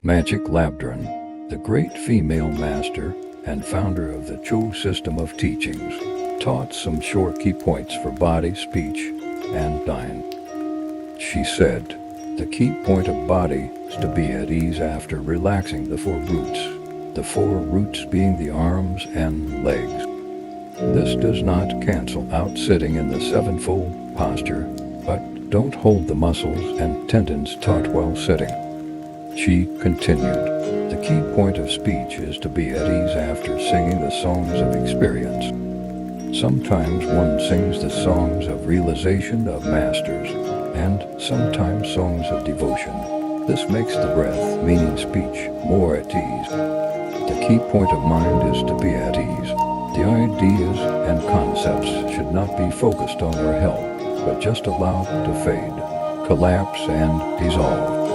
Machik Labdron, the great female master and founder of the Cho system of teachings, taught some short key points for body, speech, and mind. She said, the key point of body is to be at ease after relaxing the four roots being the arms and legs. This does not cancel out sitting in the sevenfold posture, but don't hold the muscles and tendons taut while sitting. She continued, the key point of speech is to be at ease after singing the songs of experience. Sometimes one sings the songs of realization of masters, and sometimes songs of devotion. This makes the breath, meaning speech, more at ease. The key point of mind is to be at ease. The ideas and concepts should not be focused on or held, but just allowed to fade, collapse, and dissolve.